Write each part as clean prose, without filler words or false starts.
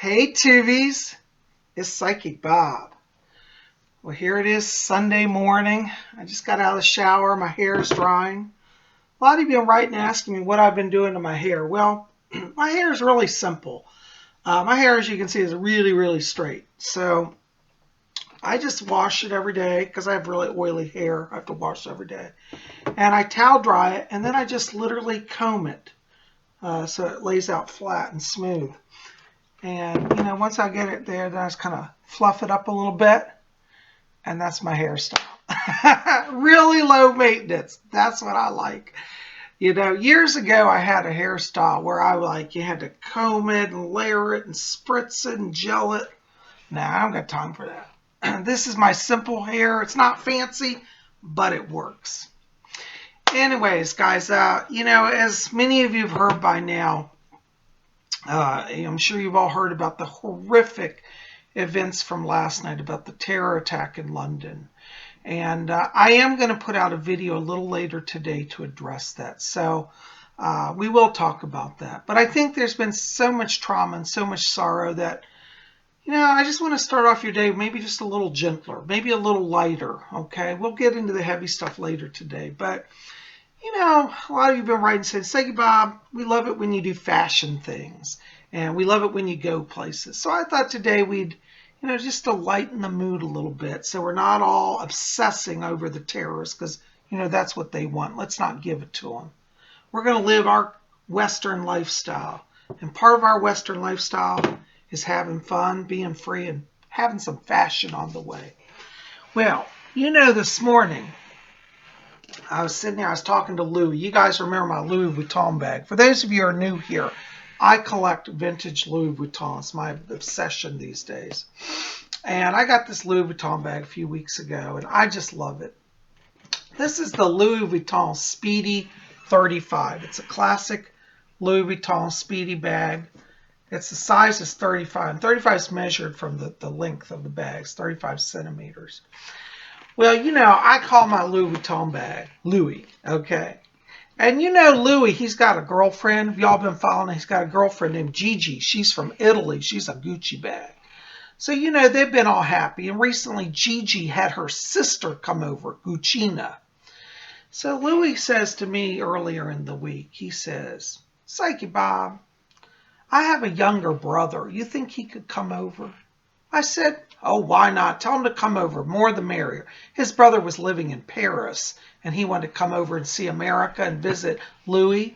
Hey Tubies, it's Psychic Bob. Well, here it is Sunday morning. I just got out of the shower. My hair is drying. A lot of you have been writing asking me what I've been doing to my hair. Well, my hair is really simple. My hair, as you can see, is really, really straight. So I just wash it every day because I have really oily hair. I have to wash it every day. And I towel dry it, and then I just literally comb it so it lays out flat and smooth. And, once I get it there, then I just kind of fluff it up a little bit. And that's my hairstyle. Really low maintenance. That's what I like. Years ago, I had a hairstyle where you had to comb it and layer it and spritz it and gel it. Nah, I don't got time for that. This is my simple hair. It's not fancy, but it works. Anyways, guys, as many of you have heard by now, I'm sure you've all heard about the horrific events from last night about the terror attack in London. And I am going to put out a video a little later today to address that. So we will talk about that. But I think there's been so much trauma and so much sorrow that, I just want to start off your day maybe just a little gentler, maybe a little lighter, okay? We'll get into the heavy stuff later today. But, a lot of you have been writing saying, "Say, Bob, we love it when you do fashion things. And we love it when you go places." So I thought today we'd, just to lighten the mood a little bit so we're not all obsessing over the terrorists because, that's what they want. Let's not give it to them. We're going to live our Western lifestyle. And part of our Western lifestyle is having fun, being free, and having some fashion on the way. Well, this morning, I was sitting there, I was talking to Louis. You guys remember my Louis Vuitton bag. For those of you who are new here, I collect vintage Louis Vuitton. It's my obsession these days. And I got this Louis Vuitton bag a few weeks ago, and I just love it. This is the Louis Vuitton Speedy 35. It's a classic Louis Vuitton Speedy bag. The size is 35. And 35 is measured from the length of the bag. It's 35 centimeters. Well, I call my Louis Vuitton bag Louis, okay? And Louis, he's got a girlfriend. If y'all been following, he's got a girlfriend named Gigi. She's from Italy. She's a Gucci bag. So, they've been all happy. And recently, Gigi had her sister come over, Guccina. So Louis says to me earlier in the week, he says, "Psyche Bob, I have a younger brother. You think he could come over?" I said, "Oh, why not? Tell him to come over. More the merrier." His brother was living in Paris, and he wanted to come over and see America and visit Louis.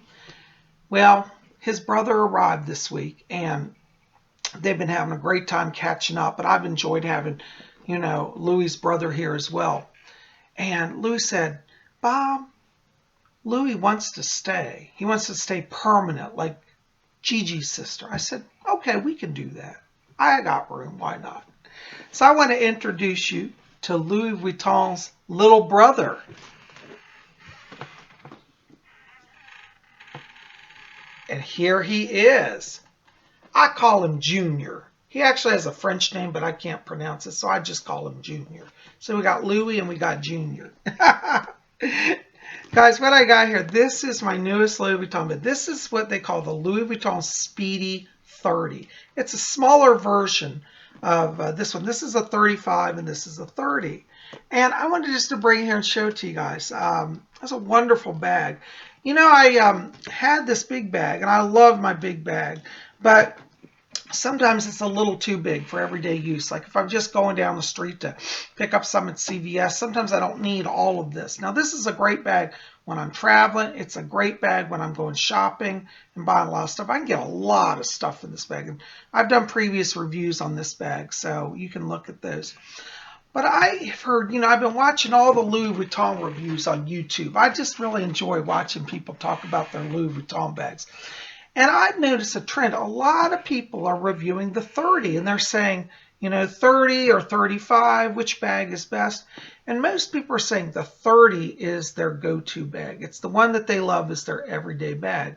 Well, his brother arrived this week, and they've been having a great time catching up. But I've enjoyed having, Louis's brother here as well. And Louis said, "Bob, Louis wants to stay. He wants to stay permanent, like Gigi's sister." I said, "Okay, we can do that. I got room. Why not?" So I want to introduce you to Louis Vuitton's little brother. And here he is. I call him Junior. He actually has a French name, but I can't pronounce it, so I just call him Junior. So we got Louis and we got Junior. Guys, what I got here, this is my newest Louis Vuitton, but this is what they call the Louis Vuitton Speedy 30. It's a smaller version of this one. This is a 35 and this is a 30. And I wanted just to bring it here and show it to you guys. It's a wonderful bag. I had this big bag, and I love my big bag, but sometimes it's a little too big for everyday use. Like if I'm just going down the street to pick up some at CVS, sometimes I don't need all of this. Now, this is a great bag when I'm traveling. It's a great bag when I'm going shopping and buying a lot of stuff. I can get a lot of stuff in this bag. And I've done previous reviews on this bag, so you can look at those. But I've heard, I've been watching all the Louis Vuitton reviews on YouTube. I just really enjoy watching people talk about their Louis Vuitton bags. And I've noticed a trend. A lot of people are reviewing the 30, and they're saying, 30 or 35, which bag is best? And most people are saying the 30 is their go-to bag. It's the one that they love as their everyday bag.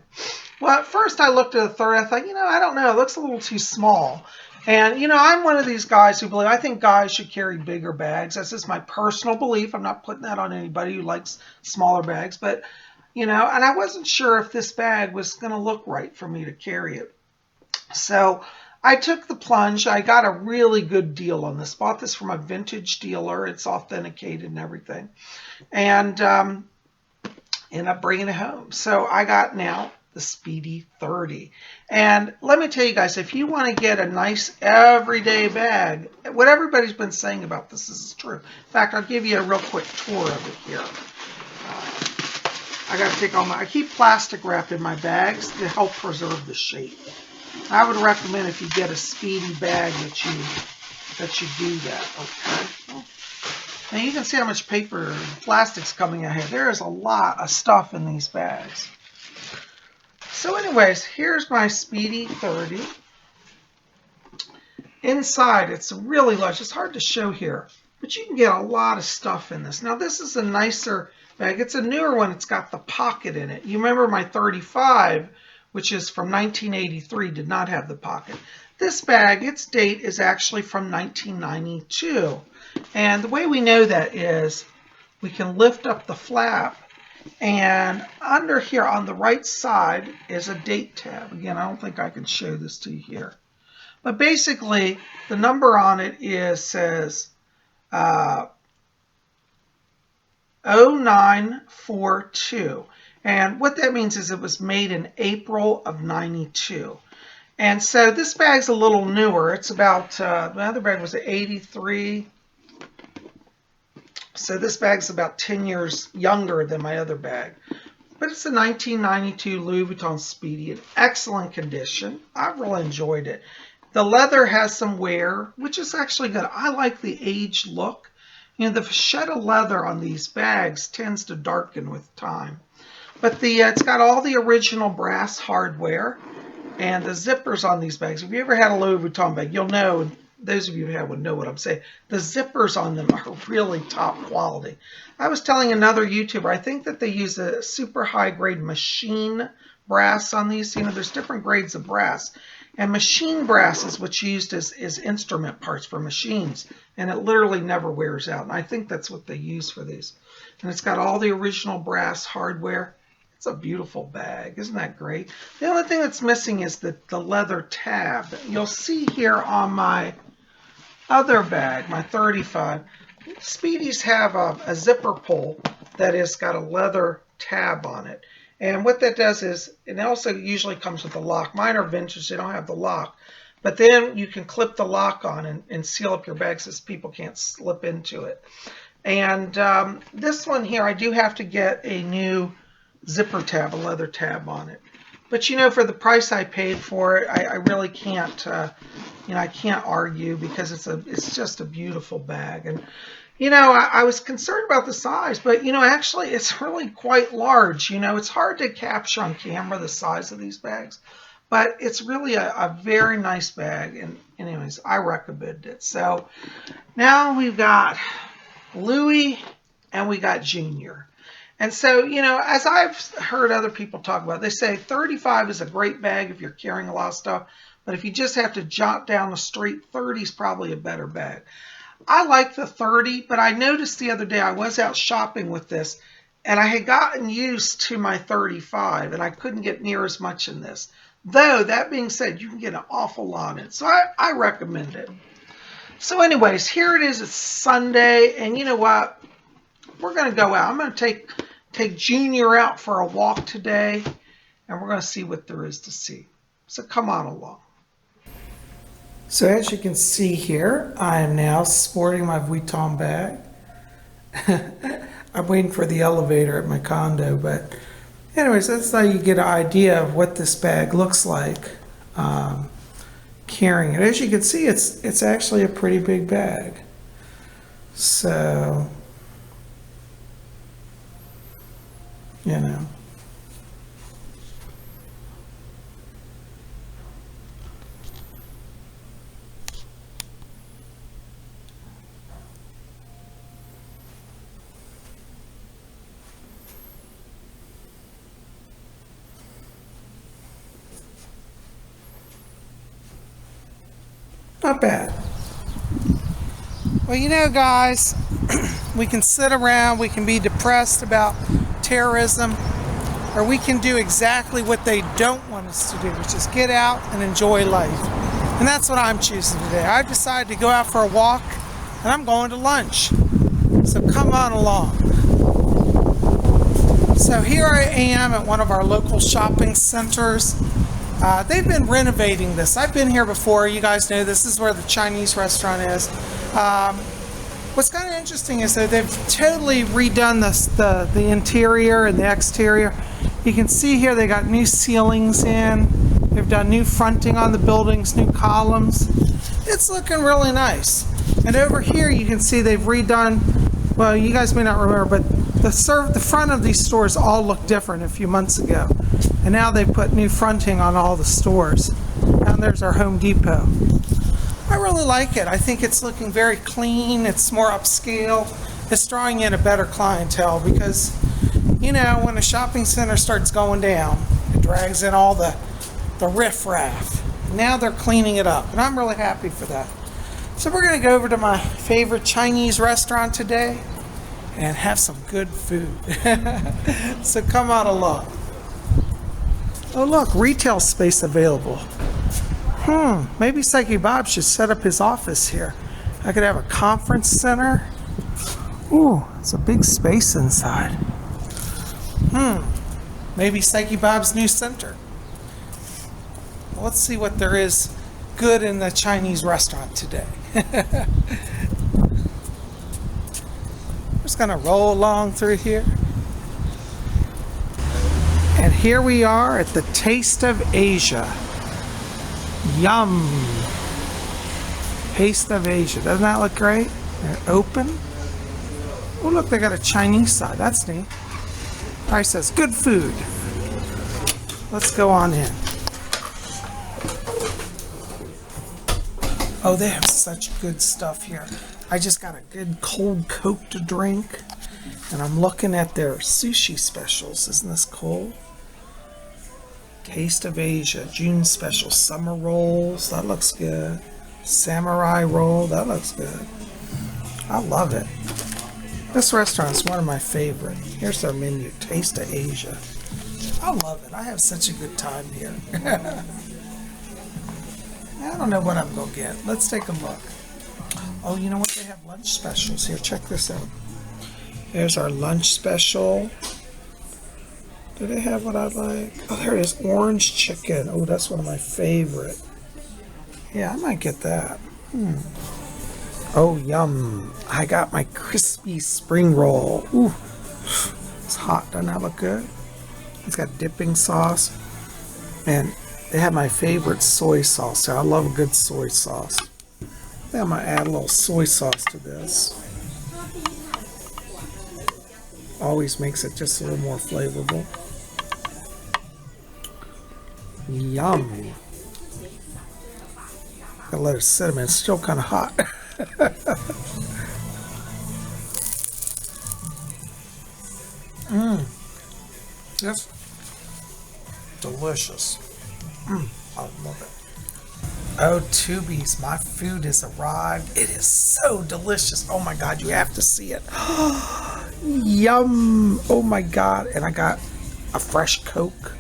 Well, at first I looked at the 30, I thought, I don't know, it looks a little too small. And, I'm one of these guys who believe, I think guys should carry bigger bags. That's just my personal belief. I'm not putting that on anybody who likes smaller bags. But, and I wasn't sure if this bag was going to look right for me to carry it. So I took the plunge. I got a really good deal on this. Bought this from a vintage dealer. It's authenticated and everything. And ended up bringing it home. So I got now the Speedy 30. And let me tell you guys, if you want to get a nice everyday bag, what everybody's been saying about this is true. In fact, I'll give you a real quick tour of it here. I got to take all I keep plastic wrap in my bags to help preserve the shape. I would recommend if you get a Speedy bag that you do that. Okay. Now you can see how much paper and plastic's coming out here. There is a lot of stuff in these bags. So anyways, here's my Speedy 30. Inside, it's really large. It's hard to show here, but you can get a lot of stuff in this. Now this is a nicer bag. It's a newer one. It's got the pocket in it. You remember my 35, which is from 1983, did not have the pocket. This bag, its date is actually from 1992. And the way we know that is we can lift up the flap, and under here on the right side is a date tab. Again, I don't think I can show this to you here. But basically, the number on it says 0942. And what that means is it was made in April of 92. And so this bag's a little newer. It's about, my other bag was 83. So this bag's about 10 years younger than my other bag. But it's a 1992 Louis Vuitton Speedy in excellent condition. I really enjoyed it. The leather has some wear, which is actually good. I like the aged look. You know, the shed of leather on these bags tends to darken with time. But it's got all the original brass hardware, and the zippers on these bags. If you ever had a Louis Vuitton bag, you'll know, those of you who have would know what I'm saying. The zippers on them are really top quality. I was telling another YouTuber, I think that they use a super high grade machine brass on these. You know, there's different grades of brass. And machine brass is what's used as instrument parts for machines. And it literally never wears out. And I think that's what they use for these. And it's got all the original brass hardware. It's a beautiful bag. Isn't that great? The only thing that's missing is the leather tab. You'll see here on my other bag, my 35, Speedies have a zipper pull that has got a leather tab on it. And what that does is, it also usually comes with a lock. Mine are vintage, they don't have the lock. But then you can clip the lock on and seal up your bag so people can't slip into it. And this one here, I do have to get a new zipper tab, a leather tab on it. But you know, for the price I paid for it, I really can't, you know, I can't argue because it's just a beautiful bag. And you know, I was concerned about the size, but you know, actually it's really quite large. You know, it's hard to capture on camera the size of these bags, but it's really a very nice bag. And anyways, I recommend it. So now we've got Louis and we got Junior. And so, you know, as I've heard other people talk about, they say 35 is a great bag if you're carrying a lot of stuff, but if you just have to jot down the street, 30 is probably a better bag. I like the 30, but I noticed the other day I was out shopping with this, and I had gotten used to my 35, and I couldn't get near as much in this. Though, that being said, you can get an awful lot in it, so I recommend it. So anyways, here it is. It's Sunday, and you know what? We're going to go out. I'm going to take Junior out for a walk today, and we're going to see what there is to see. So come on along. So as you can see here, I am now sporting my Vuitton bag. I'm waiting for the elevator at my condo, but anyways, that's how you get an idea of what this bag looks like carrying it. As you can see, it's actually a pretty big bag. So, you know. Not bad. Well, you know, guys, we can sit around, we can be depressed about terrorism, or we can do exactly what they don't want us to do, which is get out and enjoy life. And that's what I'm choosing today. I've decided to go out for a walk, and I'm going to lunch. So come on along. So here I am at one of our local shopping centers. They've been renovating this. I've been here before. You guys know this is where the Chinese restaurant is. What's kind of interesting is that they've totally redone the interior and the exterior. You can see here they got new ceilings in. They've done new fronting on the buildings, new columns. It's looking really nice. And over here you can see they've redone, well, you guys may not remember, but the front of these stores all looked different a few months ago. And now they put new fronting on all the stores. And there's our Home Depot. I really like it. I think it's looking very clean. It's more upscale. It's drawing in a better clientele because, you know, when a shopping center starts going down, it drags in all the riffraff. Now they're cleaning it up, and I'm really happy for that. So we're going to go over to my favorite Chinese restaurant today and have some good food. So come on along. Oh look, retail space available. Maybe Psyche Bob should set up his office here. I could have a conference center. Ooh, it's a big space inside. Maybe Psyche Bob's new center. Well, let's see what there is good in the Chinese restaurant today. Just gonna roll along through here. And here we are at the Taste of Asia. Yum! Taste of Asia. Doesn't that look great? They're open. Oh look, they got a Chinese side. That's neat. Price says good food. Let's go on in. Oh, they have such good stuff here. I just got a good cold Coke to drink. And I'm looking at their sushi specials. Isn't this cool? Taste of Asia, June special. Summer rolls, that looks good. Samurai roll, that looks good. I love it. This restaurant's one of my favorite. Here's their menu, Taste of Asia. I love it. I have such a good time here. I don't know what I'm going to get. Let's take a look. Oh, you know what? They have lunch specials here. Check this out. There's our lunch special. Do they have what I like? Oh, there it is. Orange chicken. Oh, that's one of my favorite. Yeah, I might get that. Oh, yum. I got my crispy spring roll. Ooh, it's hot. Doesn't that look good? It's got dipping sauce. And they have my favorite soy sauce. So I love a good soy sauce. I think I'm going to add a little soy sauce to this. Always makes it just a little more flavorful. Yum. Gotta let it sit a minute. It's still kind of hot. Just delicious. I love it. Oh, Tubies, my food has arrived. It is so delicious. Oh my God, you have to see it. Yum. Oh my God. And I got a fresh Coke.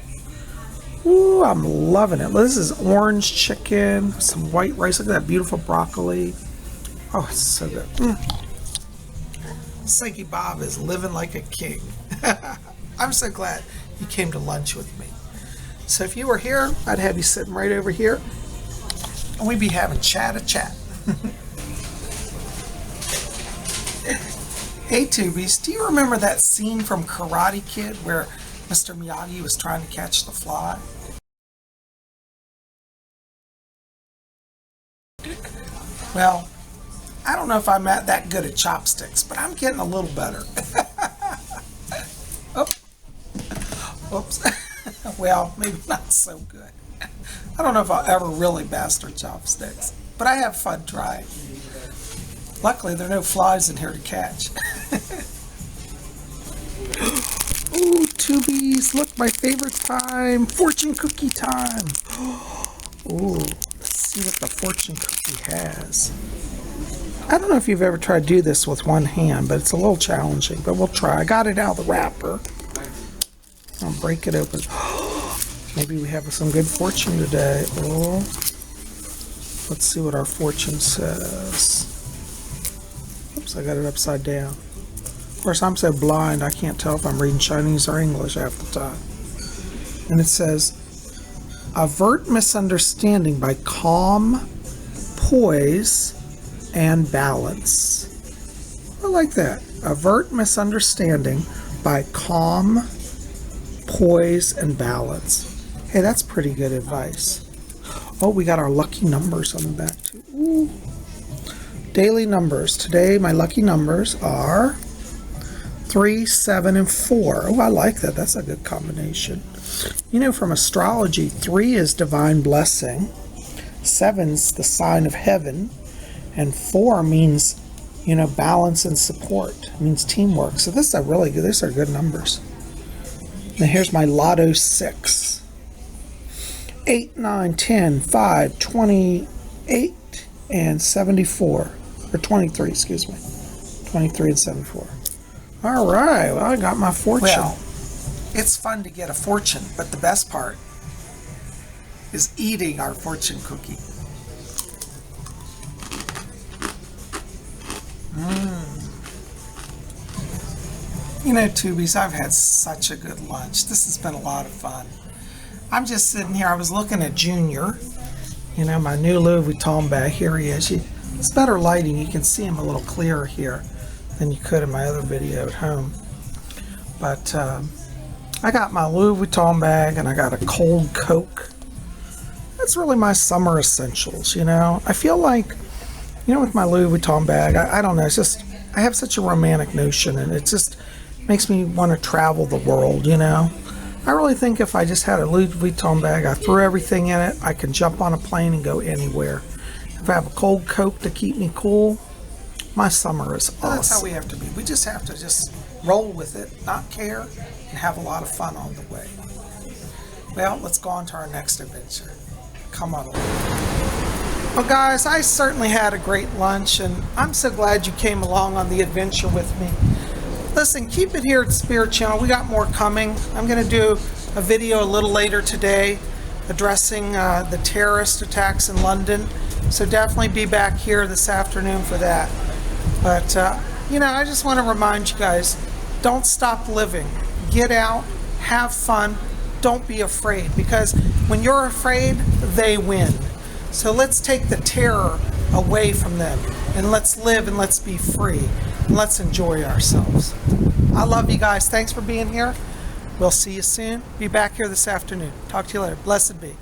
Ooh, I'm loving it. This is orange chicken, some white rice. Look at that beautiful broccoli. Oh, it's so good. Psyche Bob is living like a king. I'm so glad you came to lunch with me. So if you were here, I'd have you sitting right over here, and we'd be having chat. Hey Tubies, do you remember that scene from Karate Kid where Mr. Miyagi was trying to catch the fly? Well, I don't know if I'm that good at chopsticks, but I'm getting a little better. Oh. Oops. Well, maybe not so good. I don't know if I'll ever really master chopsticks, but I have fun trying. Luckily, there are no flies in here to catch. Ooh, Tubies, look, my favorite time, fortune cookie time. Ooh, let's see what the fortune cookie has. I don't know if you've ever tried to do this with one hand, but it's a little challenging, but we'll try. I got it out of the wrapper. I'll break it open. Maybe we have some good fortune today. Oh. Let's see what our fortune says. Oops, I got it upside down. Of course, I'm so blind I can't tell if I'm reading Chinese or English half the time. And it says, avert misunderstanding by calm, poise, and balance. I like that. Avert misunderstanding by calm, poise, and balance. Hey, that's pretty good advice. Oh, we got our lucky numbers on the back too. Ooh. Daily numbers. Today, my lucky numbers are 3, 7, and 4. Oh, I like that. That's a good combination. You know, from astrology, 3 is divine blessing, 7's the sign of heaven, and 4 means, you know, balance and support. It means teamwork. So this is really good. These are good numbers. Now here's my Lotto 6. 8, 9, 10, 5, 28, and 74. Or 23, excuse me. 23 and 74. All right, well, I got my fortune. Well, it's fun to get a fortune, but the best part is eating our fortune cookie. You know, Tubies, I've had such a good lunch. This has been a lot of fun. I'm just sitting here. I was looking at Junior, you know, my new Louis Vuitton bag. Here he is. It's better lighting. You can see him a little clearer here than you could in my other video at home. But I got my Louis Vuitton bag and I got a cold Coke. That's really my summer essentials, you know. I feel like, you know, with my Louis Vuitton bag, I don't know, it's just, I have such a romantic notion and it just makes me want to travel the world, you know. I really think if I just had a Louis Vuitton bag, I threw everything in it, I can jump on a plane and go anywhere. If I have a cold Coke to keep me cool, my summer is awesome. That's how we have to be. We just have to just roll with it, not care, and have a lot of fun on the way. Well, let's go on to our next adventure. Come on along. Well, guys, I certainly had a great lunch, and I'm so glad you came along on the adventure with me. Listen, keep it here at Spirit Channel. We got more coming. I'm going to do a video a little later today addressing the terrorist attacks in London. So definitely be back here this afternoon for that. But, you know, I just want to remind you guys, don't stop living. Get out, have fun, don't be afraid. Because when you're afraid, they win. So let's take the terror away from them. And let's live and let's be free. And let's enjoy ourselves. I love you guys. Thanks for being here. We'll see you soon. Be back here this afternoon. Talk to you later. Blessed be.